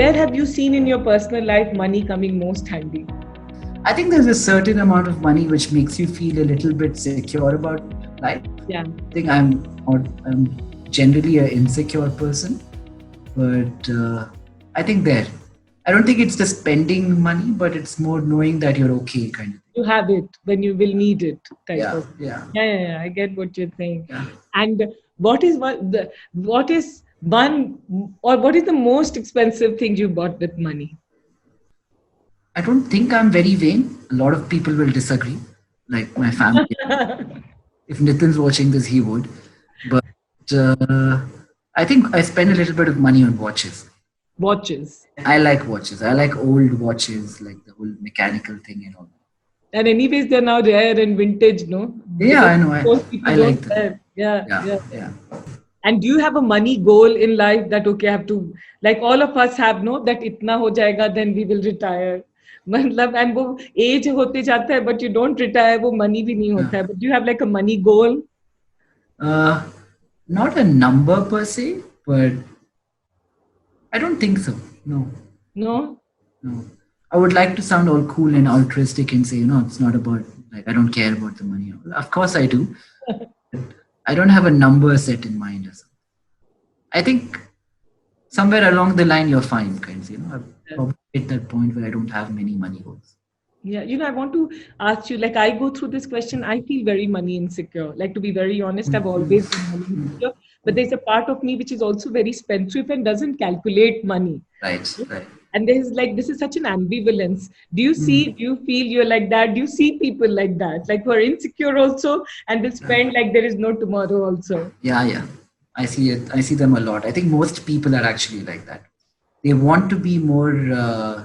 where have you seen in your personal life money coming most handy? I think there's a certain amount of money which makes you feel a little bit secure about life. Yeah. I think I'm generally an insecure person, but I think I don't think it's the spending money, but it's more knowing that you're okay, kind of. You have it when you will need it. Yeah. Yeah. I get what you're saying. Yeah. And what is the most expensive thing you bought with money? I don't think I'm very vain. A lot of people will disagree, like my family. If Nitin's watching this, he would. But I think I spend a little bit of money on watches. Watches. I like watches. I like old watches, like the whole mechanical thing and all. And anyways, they're now rare and vintage, no? Yeah, I know. I like that. Yeah. And do you have a money goal in life that, okay, I have to, like all of us have, no, that itna ho jayega, then we will retire. मतलब and वो age होते जाता है, but you don't retire, वो money भी नहीं होता है. But do you have like a money goal? Not a number per se, but I don't think so. No. I would like to sound all cool and altruistic and say, it's not about, like, I don't care about the money. Of course I do. I don't have a number set in mind or something. I think somewhere along the line, you're fine, kind of, I've probably hit that point where I don't have many money goals. Yeah, I want to ask you, like, I go through this question, I feel very money insecure. Like, to be very honest, I've always been money insecure. But there's a part of me which is also very spendthrift and doesn't calculate money. Right. And there's like, this is such an ambivalence. Do you feel you're like that? Do you see people like that? Like, who are insecure also and will spend like there is no tomorrow also? Yeah. I see it. I see them a lot. I think most people are actually like that. They want to be more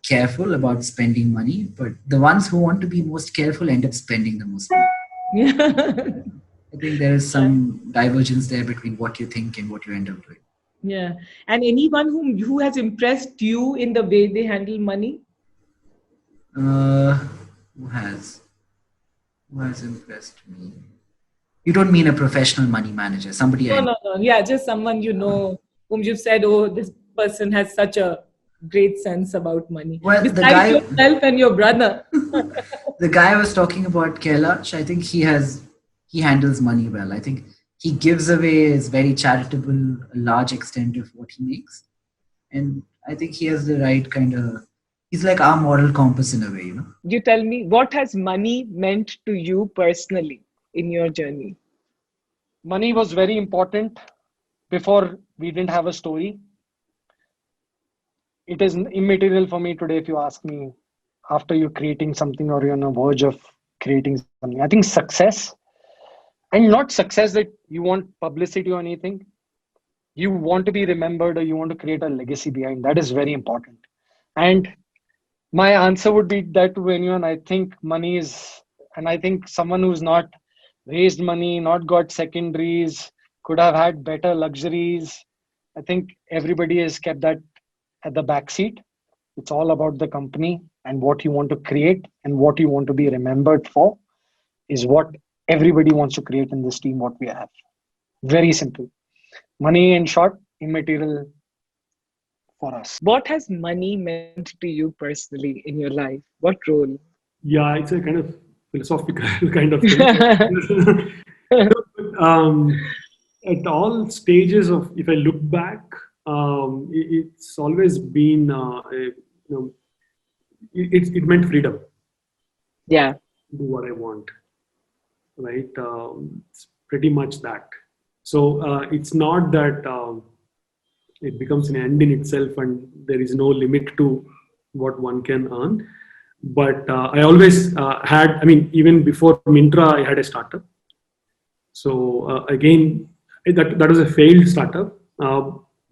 careful about spending money, but the ones who want to be most careful end up spending the most money. Yeah. I think there is some divergence there between what you think and what you end up doing. Yeah. And anyone who has impressed you in the way they handle money? Who has impressed me? You don't mean a professional money manager, somebody? No. Yeah, just someone whom you've said, oh, this person has such a great sense about money. Well, besides the guy, yourself and your brother. The guy I was talking about, Kailash, I think he handles money well. I think he gives away, is very charitable, a large extent of what he makes. And I think he has the right kind of, he's like our moral compass in a way, You tell me, what has money meant to you personally in your journey? Money was very important before we didn't have a story. It is immaterial for me today if you ask me after you're creating something or you're on the verge of creating something. I think success, and not success that you want publicity or anything. You want to be remembered or you want to create a legacy behind. That is very important. And my answer would be that to anyone, I think money is, and I think someone who's not raised money, not got secondaries, could have had better luxuries. I think everybody has kept that at the back seat. It's all about the company and what you want to create and what you want to be remembered for is what everybody wants to create in this team, what we have. Very simple. Money, in short, immaterial for us. What has money meant to you personally in your life? What role? Yeah, it's a kind of philosophical kind of thing. At all stages of, if I look back, it's always been, it meant freedom. Yeah. Do what I want, right? It's pretty much that. So it's not that it becomes an end in itself and there is no limit to what one can earn. But I always even before Myntra, I had a startup. So again, that was a failed startup.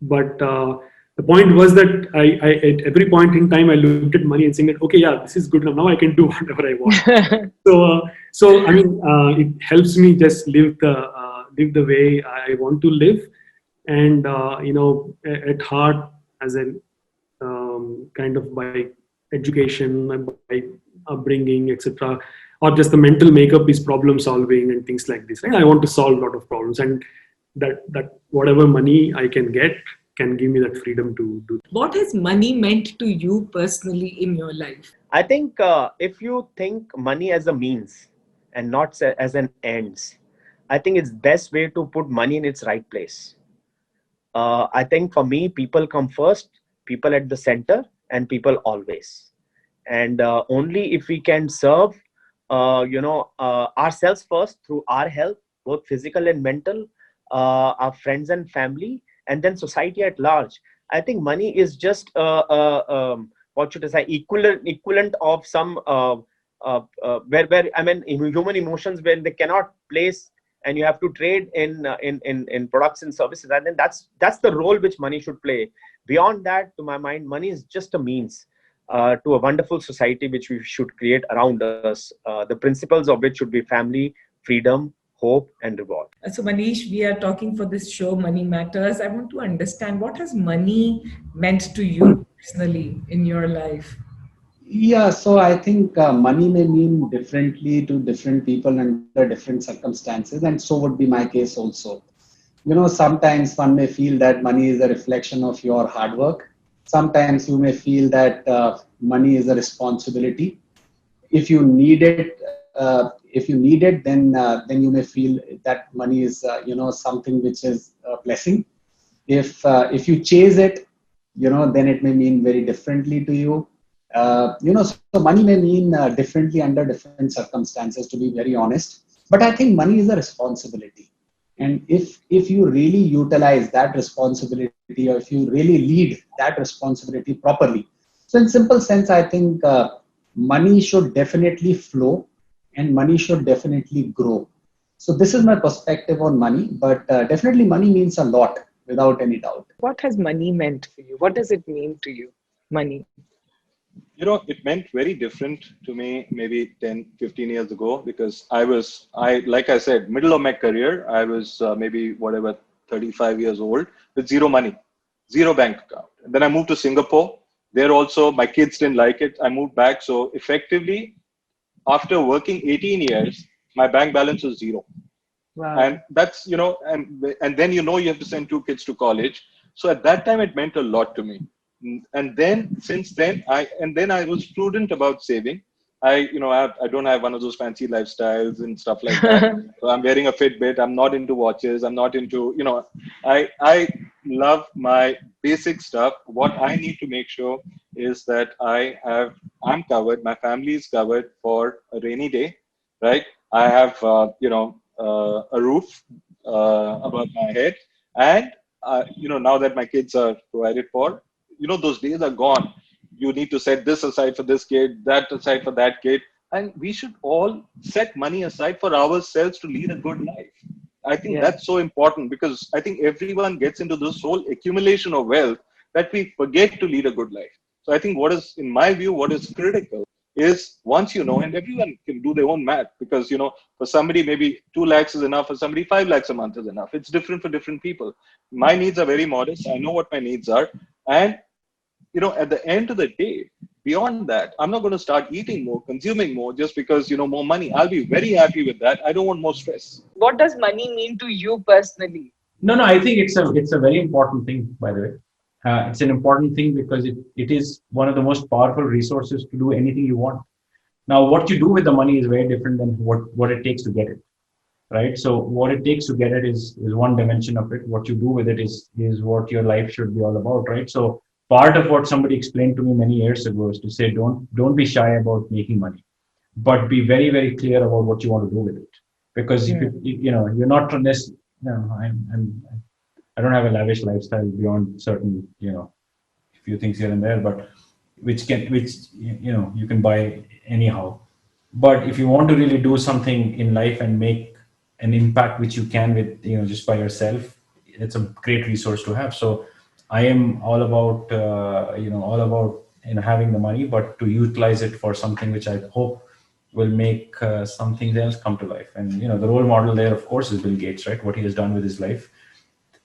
But the point was that I at every point in time, I looked at money and saying that, okay, yeah, this is good enough. Now I can do whatever I want. So it helps me just live the way I want to live. And, at heart, as a kind of by education, by upbringing, etc., or just the mental makeup is problem solving and things like this. Right? I want to solve a lot of problems, and that whatever money I can get can give me that freedom to do. What has money meant to you personally in your life? I think if you think money as a means and not as an ends, I think it's best way to put money in its right place. I think for me, people come first, people at the center, and people always. And only if we can serve, ourselves first through our health, both physical and mental, our friends and family, and then society at large. I think money is just what should I say, equivalent of some where I mean human emotions when they cannot place and you have to trade in products and services. I think that's the role which money should play. Beyond that, to my mind, money is just a means to a wonderful society which we should create around us. The principles of which should be family, freedom, hope, and reward. So Manish, we are talking for this show, Money Matters. I want to understand, what has money meant to you personally in your life? Yeah, so I think money may mean differently to different people under different circumstances, and so would be my case also. Sometimes one may feel that money is a reflection of your hard work. Sometimes you may feel that money is a responsibility. If you need it, then you may feel that money is something which is a blessing. If you chase it, then it may mean very differently to you. So money may mean differently under different circumstances, to be very honest. But I think money is a responsibility. And if you really utilize that responsibility, or if you really lead that responsibility properly, so in simple sense, I think money should definitely flow and money should definitely grow. So this is my perspective on money, but definitely money means a lot without any doubt. What has money meant for you? What does it mean to you, money? It meant very different to me maybe 10, 15 years ago, because like I said, middle of my career, I was maybe 35 years old with zero money, zero bank account. And then I moved to Singapore. There also, my kids didn't like it. I moved back. So effectively, after working 18 years, my bank balance was zero. Wow. And that's, and then, you have to send 2 kids to college. So at that time, it meant a lot to me. And then since then I was prudent about saving. I don't have one of those fancy lifestyles and stuff like that. So I'm wearing a Fitbit. I'm not into watches. I'm not into, I love my basic stuff. What I need to make sure is that I'm covered. My family is covered for a rainy day, right? I have, a roof above my head. And, now that my kids are provided for, those days are gone. You need to set this aside for this kid, that aside for that kid. And we should all set money aside for ourselves to lead a good life. I think that's so important, because I think everyone gets into this whole accumulation of wealth that we forget to lead a good life. So I think in my view, what is critical is once and everyone can do their own math, because, for somebody, maybe 2 lakhs is enough. For somebody, 5 lakhs a month is enough. It's different for different people. My needs are very modest. I know what my needs are. And at the end of the day, beyond that, I'm not going to start eating more, consuming more just because, more money. I'll be very happy with that. I don't want more stress. What does money mean to you personally? No, I think it's a very important thing, by the way. It's an important thing because it is one of the most powerful resources to do anything you want. Now, what you do with the money is very different than what it takes to get it, right? So what it takes to get it is one dimension of it. What you do with it is what your life should be all about, right? So part of what somebody explained to me many years ago is to say, don't be shy about making money, but be very, very clear about what you want to do with it. Because if you're not on this, I don't have a lavish lifestyle beyond certain, few things here and there, but which you can buy anyhow. But if you want to really do something in life and make an impact, which you can with, just by yourself, it's a great resource to have. So I am all about, having the money, but to utilize it for something which I hope will make something else come to life. And, the role model there, of course, is Bill Gates, right? What he has done with his life.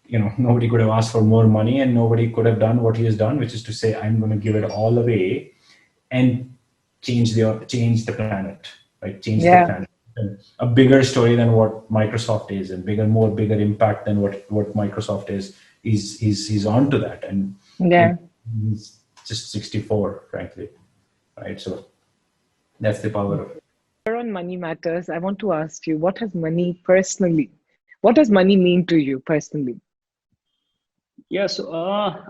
Nobody could have asked for more money, and nobody could have done what he has done, which is to say, I'm going to give it all away and change the planet, right? Change the planet. A bigger story than what Microsoft is, and bigger impact than what Microsoft is he's on to that, and he's just 64, frankly, right? So that's the power of it. On Money Matters, I want to ask you, what does money mean to you personally? Yeah, so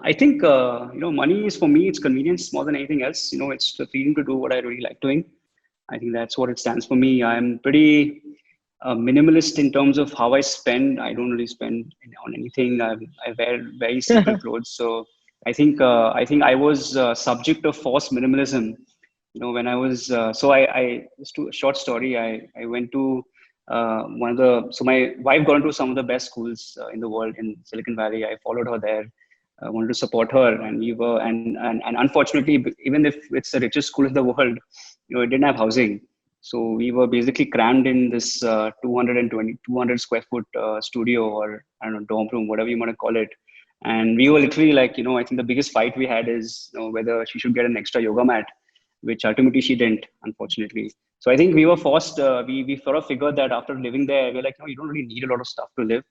I think money is, for me, it's convenience more than anything else. It's the freedom to do what I really like doing. I think that's what it stands for me. I'm pretty minimalist in terms of how I spend. I don't really spend on anything. I wear very simple clothes. So I think I was subject of forced minimalism. When I was I just to a short story. I went to so my wife got into some of the best schools in the world in Silicon Valley. I followed her there. I wanted to support her, and we were and unfortunately, even if it's the richest school in the world, it didn't have housing. So we were basically crammed in this 200 square foot studio, or I don't know, dorm room, whatever you want to call it. And we were literally like, I think the biggest fight we had is whether she should get an extra yoga mat, which ultimately she didn't, unfortunately. So I think we were forced, we sort of figured that after living there, we're like, no, you don't really need a lot of stuff to live.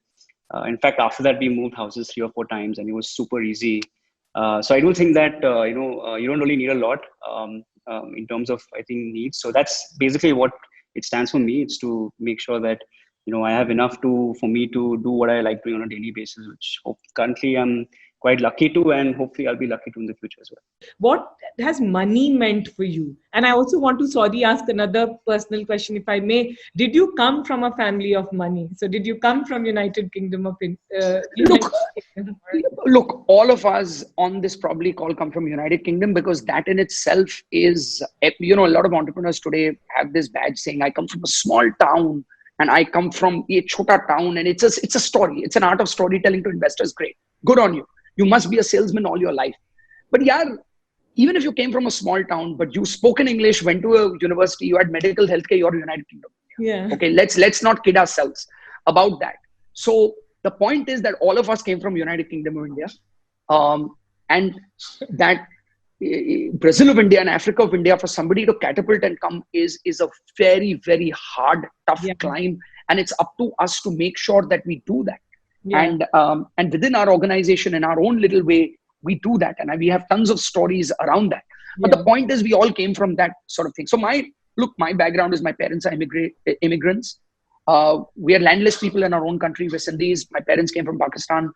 In fact, after that, we moved houses 3 or 4 times, and it was super easy. So I do think that, you don't really need a lot in terms of, I think, needs. So that's basically what it stands for me. It's to make sure that, I have enough for me to do what I like doing on a daily basis, which currently I'm quite lucky to, and hopefully I'll be lucky to in the future as well. What has money meant for you? And I also want to, ask another personal question, if I may. Did you come from a family of money? So did you come from United Kingdom of Look, all of us on this probably call come from United Kingdom, because that in itself is, a lot of entrepreneurs today have this badge saying, I come from a small town, and I come from a chota town, and it's a story. It's an art of storytelling to investors. Great. Good on you. You must be a salesman all your life. But even if you came from a small town, but you spoke in English, went to a university, you had medical healthcare, you're United Kingdom. Yeah. Okay, let's not kid ourselves about that. So the point is that all of us came from United Kingdom of India. And that Brazil of India and Africa of India, for somebody to catapult and come is a very, very hard, tough climb. And it's up to us to make sure that we do that. Yeah. And within our organization, in our own little way, we do that. And we have tons of stories around that. But the point is, we all came from that sort of thing. So my background is, my parents are immigrants. We are landless people in our own country. We're Sindhis. My parents came from Pakistan.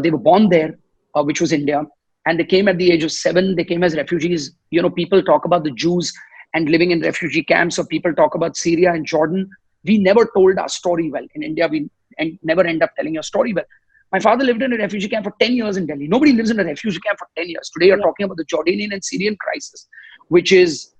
They were born there, which was India. And they came at the age of 7. They came as refugees. People talk about the Jews and living in refugee camps, or people talk about Syria and Jordan. We never told our story well. In India, we never end up telling your story well. My father lived in a refugee camp for 10 years in Delhi. Nobody lives in a refugee camp for 10 years. Today, you're talking about the Jordanian and Syrian crisis, which is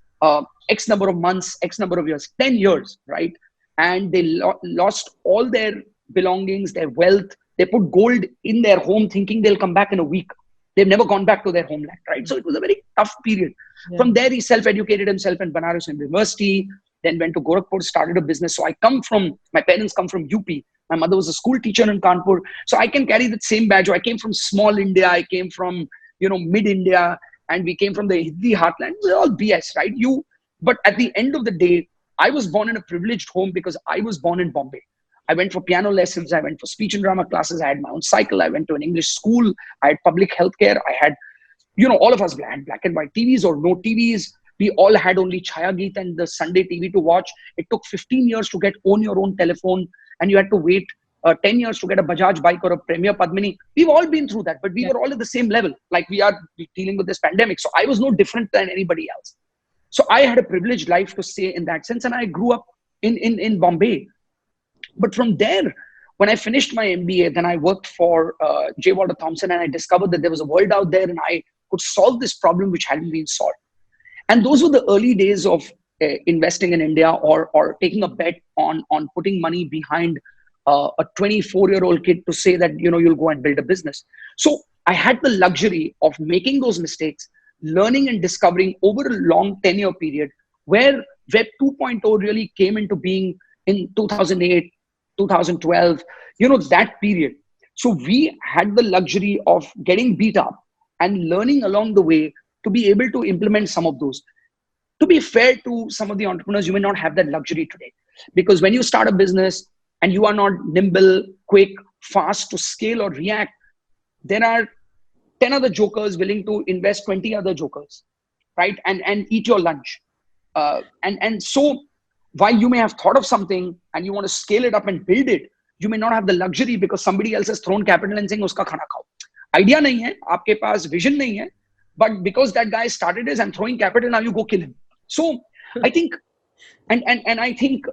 X number of months, X number of years, 10 years, right? And they lost all their belongings, their wealth. They put gold in their home thinking they'll come back in a week. They've never gone back to their homeland, right? So it was a very tough period. Yeah. From there, he self-educated himself in Banaras University, then went to Gorakhpur, started a business. So my parents come from UP. My mother was a school teacher in Kanpur. So I can carry that same badge. I came from small India. I came from, mid India, and we came from the Hindi heartland. We're all BS, right? But at the end of the day, I was born in a privileged home because I was born in Bombay. I went for piano lessons. I went for speech and drama classes. I had my own cycle. I went to an English school. I had public healthcare. I had, all of us had black and white TVs or no TVs. We all had only Chaya Geet and the Sunday TV to watch. It took 15 years to own your own telephone, and you had to wait 10 years to get a Bajaj bike or a Premier Padmini. We've all been through that, but we were all at the same level. Like we are dealing with this pandemic. So I was no different than anybody else. So I had a privileged life to say in that sense. And I grew up in Bombay. But from there, when I finished my MBA, then I worked for J. Walter Thompson, and I discovered that there was a world out there and I could solve this problem which hadn't been solved. And those were the early days of investing in India, or taking a bet on putting money behind a 24-year-old kid to say that, you'll go and build a business. So I had the luxury of making those mistakes, learning and discovering over a long 10-year period, where Web 2.0 really came into being in 2008, 2012, that period. So we had the luxury of getting beat up and learning along the way to be able to implement some of those. To be fair to some of the entrepreneurs, you may not have that luxury today, because when you start a business and you are not nimble, quick, fast to scale or react, there are 10 other jokers willing to invest 20 other jokers, right? And eat your lunch. And so while you may have thought of something and you want to scale it up and build it, you may not have the luxury because somebody else has thrown capital and saying, uska khana khao. Idea nahi hai, aapke paas vision nahi hai, but because that guy started this and throwing capital, now you go kill him. So I think, and I think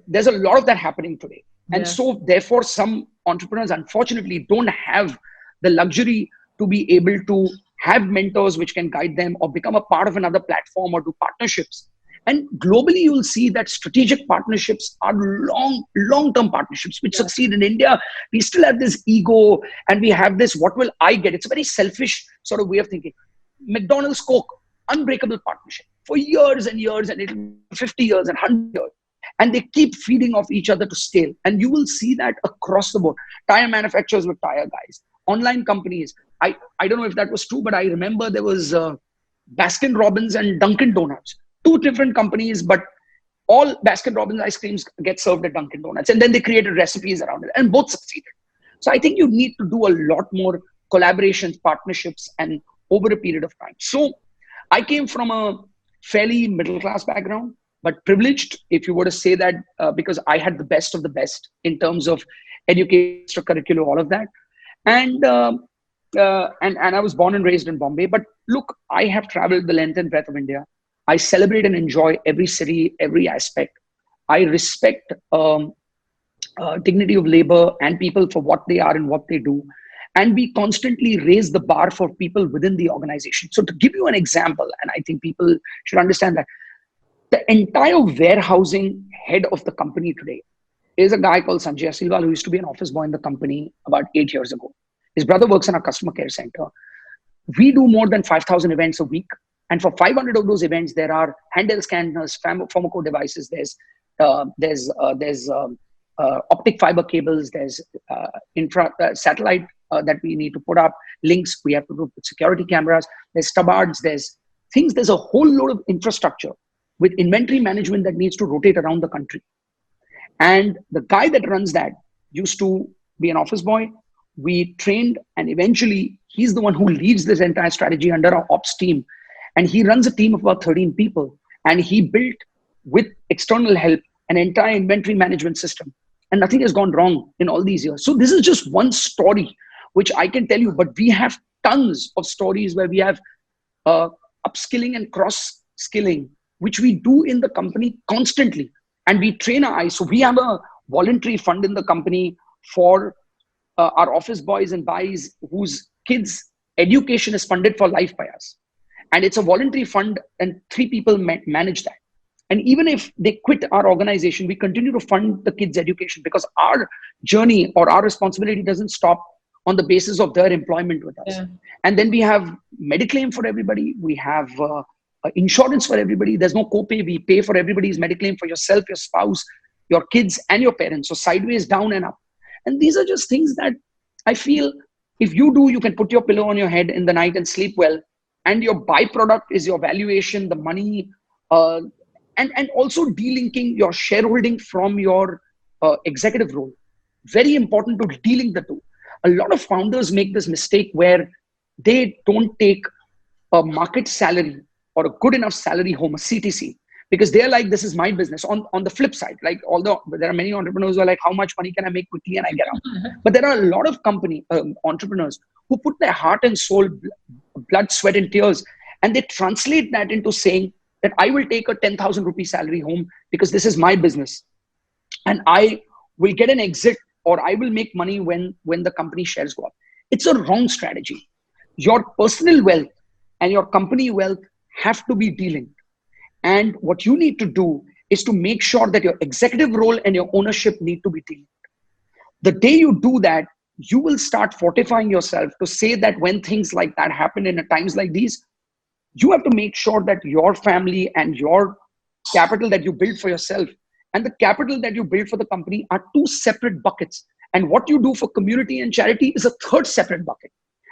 there's a lot of that happening today. And so therefore some entrepreneurs unfortunately don't have the luxury to be able to have mentors which can guide them or become a part of another platform or do partnerships. And globally, you'll see that strategic partnerships are long-term partnerships which succeed. In India, we still have this ego and we have this, what will I get? It's a very selfish sort of way of thinking. McDonald's, Coke, unbreakable partnership for years and years, and it'll be 50 years and 100 years. And they keep feeding off each other to scale. And you will see that across the board. Tire manufacturers with tire guys, online companies. I don't know if that was true, but I remember there was Baskin Robbins and Dunkin' Donuts. Two different companies, but all Baskin Robbins ice creams get served at Dunkin' Donuts. And then they created recipes around it and both succeeded. So I think you need to do a lot more collaborations, partnerships, and over a period of time. So I came from a fairly middle-class background, but privileged, if you were to say that, because I had the best of the best in terms of education, extracurricular, all of that. And I was born and raised in Bombay. But look, I have traveled the length and breadth of India. I celebrate and enjoy every city, every aspect. I respect dignity of labor and people for what they are and what they do. And we constantly raise the bar for people within the organization. So to give you an example, and I think people should understand that, the entire warehousing head of the company today is a guy called Sanjay Asilwal, who used to be an office boy in the company about 8 years ago. His brother works in our customer care center. We do more than 5,000 events a week. And for 500 of those events, there are handheld scanners, pharmaco devices, there's optic fiber cables, there's satellite that we need to put up, links, we have to do security cameras, there's stubbards, there's a whole load of infrastructure with inventory management that needs to rotate around the country. And the guy that runs that used to be an office boy. We trained, and eventually he's the one who leads this entire strategy under our ops team. And he runs a team of about 13 people. And he built, with external help, an entire inventory management system. And nothing has gone wrong in all these years. So this is just one story, which I can tell you, but we have tons of stories where we have upskilling and cross-skilling, which we do in the company constantly. And we train our eyes. So we have a voluntary fund in the company for our office boys and boys whose kids' education is funded for life by us. And it's a voluntary fund, and 3 people manage that. And even if they quit our organization, we continue to fund the kids' education because our journey or our responsibility doesn't stop on the basis of their employment with us. Yeah. And then we have Mediclaim for everybody. We have insurance for everybody. There's no copay. We pay for everybody's Mediclaim, for yourself, your spouse, your kids, and your parents. So sideways, down and up. And these are just things that I feel if you do, you can put your pillow on your head in the night and sleep well. And your byproduct is your valuation, the money, and also delinking your shareholding from your executive role. Very important to delink the two. A lot of founders make this mistake where they don't take a market salary or a good enough salary home, a CTC, because they're like, this is my business. On the flip side, like, although there are many entrepreneurs who are like, how much money can I make quickly and I get out? But there are a lot of entrepreneurs who put their heart and soul, blood, sweat, and tears, and they translate that into saying that I will take a 10,000 rupee salary home because this is my business, and I will get an exit, or I will make money when the company shares go up. It's a wrong strategy. Your personal wealth and your company wealth have to be delinked. And what you need to do is to make sure that your executive role and your ownership need to be delinked. The day you do that, you will start fortifying yourself to say that when things like that happen in times like these, you have to make sure that your family and your capital that you build for yourself and the capital that you build for the company are 2 separate buckets. And what you do for community and charity is a 3rd separate bucket.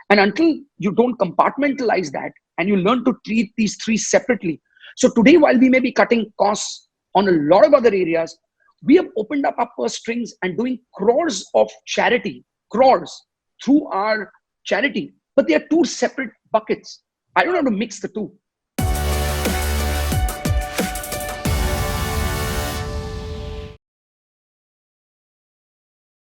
And until you don't compartmentalize that and you learn to treat these 3 separately. So today, while we may be cutting costs on a lot of other areas, we have opened up our purse strings and doing crores of charity, crores, through our charity, but they are two separate buckets. I don't want to mix the two.